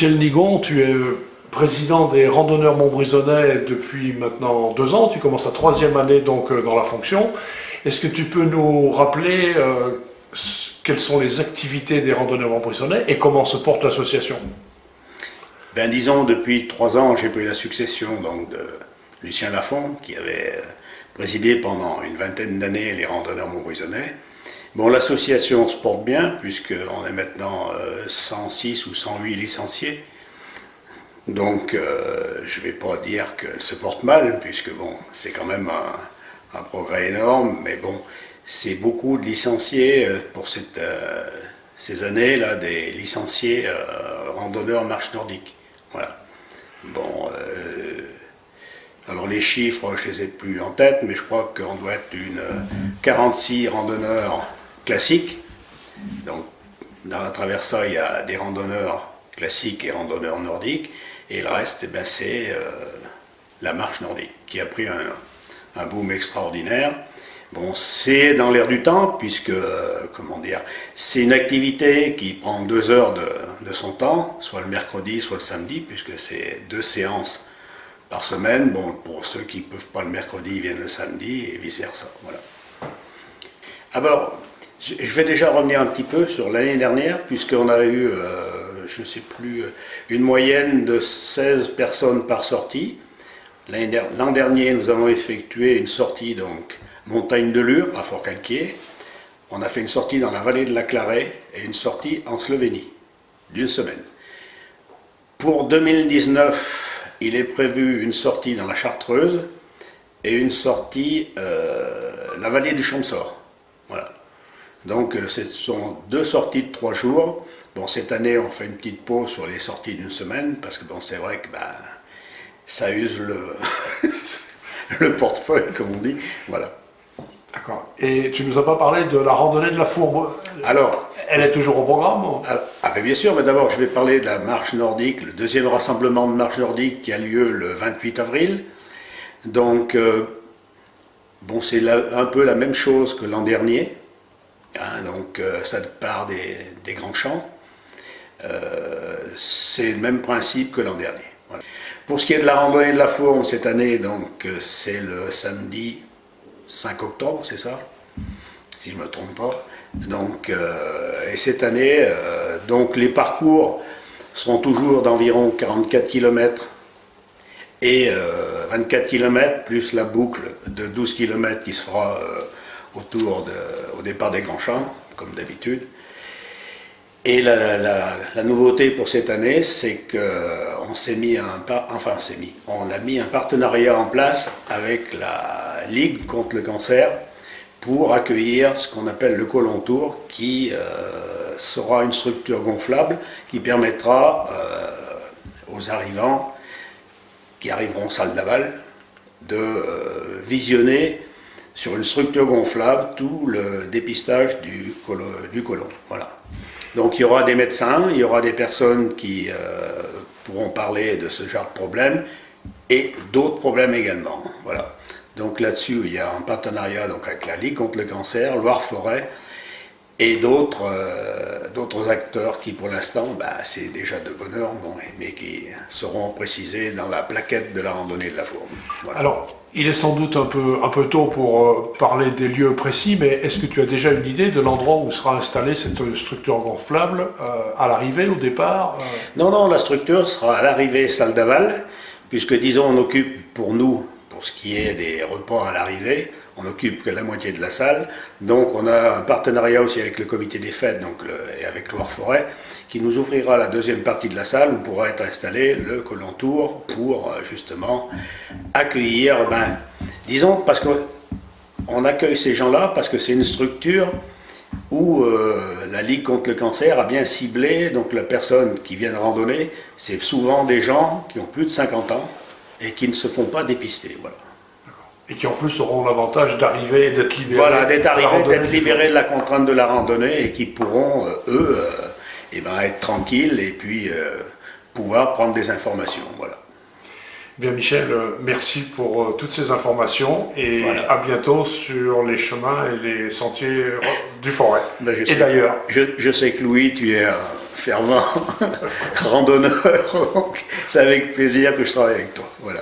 Michel Nigon, tu es président des randonneurs montbrisonnais depuis maintenant 2 ans. Tu commences ta 3e année donc dans la fonction. Est-ce que tu peux nous rappeler quelles sont les activités des randonneurs montbrisonnais et comment se porte l'association? Ben, disons, depuis 3 ans, j'ai pris la succession donc, de Lucien Lafont, qui avait présidé pendant une vingtaine d'années les randonneurs montbrisonnais. Bon, l'association se porte bien, puisqu'on est maintenant 106 ou 108 licenciés. Donc, je ne vais pas dire qu'elle se porte mal, puisque bon, c'est quand même un progrès énorme, mais bon, c'est beaucoup de licenciés pour ces années-là, des licenciés randonneurs marche nordique. Voilà. Bon, alors les chiffres, je les ai plus en tête, mais je crois qu'on doit être une 46 randonneurs classiques. Donc, à travers ça, il y a des randonneurs classiques et randonneurs nordiques, et le reste, eh ben, c'est la marche nordique, qui a pris un boom extraordinaire. Bon, c'est dans l'air du temps, puisque, comment dire, c'est une activité qui prend 2 heures de son temps, soit le mercredi, soit le samedi, puisque c'est 2 séances par semaine. Bon, pour ceux qui ne peuvent pas le mercredi, ils viennent le samedi, et vice-versa. Voilà. Alors, je vais déjà revenir un petit peu sur l'année dernière, puisqu'on a eu, je ne sais plus, une moyenne de 16 personnes par sortie. L'an dernier, nous avons effectué une sortie, donc, Montagne de Lure, à Fort-Calquier. On a fait une sortie dans la vallée de la Claret et une sortie en Slovénie, d'1 semaine. Pour 2019, il est prévu une sortie dans la Chartreuse et une sortie la vallée du Champsort. Voilà. Donc ce sont 2 sorties de 3 jours. Bon, cette année, on fait une petite pause sur les sorties d'1 semaine, parce que bon, c'est vrai que ben, ça use le portefeuille, comme on dit. Voilà. D'accord. Et tu ne nous as pas parlé de la randonnée de la Fourbe. Alors, elle est toujours au programme? Ah, bien sûr, mais d'abord je vais parler de la marche nordique, le 2e rassemblement de marche nordique qui a lieu le 28 avril. Donc, bon, c'est un peu la même chose que l'an dernier. Hein, donc, ça part des grands champs. C'est le même principe que l'an dernier. Voilà. Pour ce qui est de la randonnée de la Fourbe cette année, donc c'est le samedi 5 octobre, c'est ça, si je ne me trompe pas. Donc, et cette année, donc les parcours seront toujours d'environ 44 km et 24 km, plus la boucle de 12 km qui se fera au départ des Grands Champs, comme d'habitude. Et la nouveauté pour cette année, c'est qu'on on a mis un partenariat en place avec la Ligue contre le cancer pour accueillir ce qu'on appelle le Colon Tour, qui sera une structure gonflable qui permettra aux arrivants qui arriveront salle d'aval de visionner sur une structure gonflable tout le dépistage du côlon. Voilà. Donc il y aura des médecins, il y aura des personnes qui pourront parler de ce genre de problème et d'autres problèmes également. Voilà. Donc là-dessus, il y a un partenariat donc, avec la Ligue contre le cancer, Loire-Forêt et d'autres acteurs qui pour l'instant, bah, c'est déjà de bonheur, bon, mais qui seront précisés dans la plaquette de la randonnée de la Fourbe. Voilà. Alors, il est sans doute un peu tôt pour parler des lieux précis, mais est-ce que tu as déjà une idée de l'endroit où sera installée cette structure gonflable à l'arrivée, au départ Non, la structure sera à l'arrivée salle d'aval, puisque disons on occupe pour nous, pour ce qui est des repas à l'arrivée, on n'occupe que la moitié de la salle. Donc on a un partenariat aussi avec le comité des fêtes et avec Loire-Forêt qui nous ouvrira la 2e partie de la salle où pourra être installé le Colon Tour pour justement accueillir, disons, parce qu'on accueille ces gens-là parce que c'est une structure où la Ligue contre le cancer a bien ciblé donc la personne qui vient de randonner, c'est souvent des gens qui ont plus de 50 ans et qui ne se font pas dépister. Voilà. Et qui en plus auront l'avantage d'arriver et d'être libérés. Voilà, d'être libérés de la contrainte de la randonnée et qui pourront, eux, être tranquilles et puis pouvoir prendre des informations. Voilà. Bien Michel, merci pour toutes ces informations et voilà. À bientôt sur les chemins et les sentiers du forêt. Et d'ailleurs, je sais que Louis, tu es un fervent randonneur. Donc, c'est avec plaisir que je travaille avec toi. Voilà.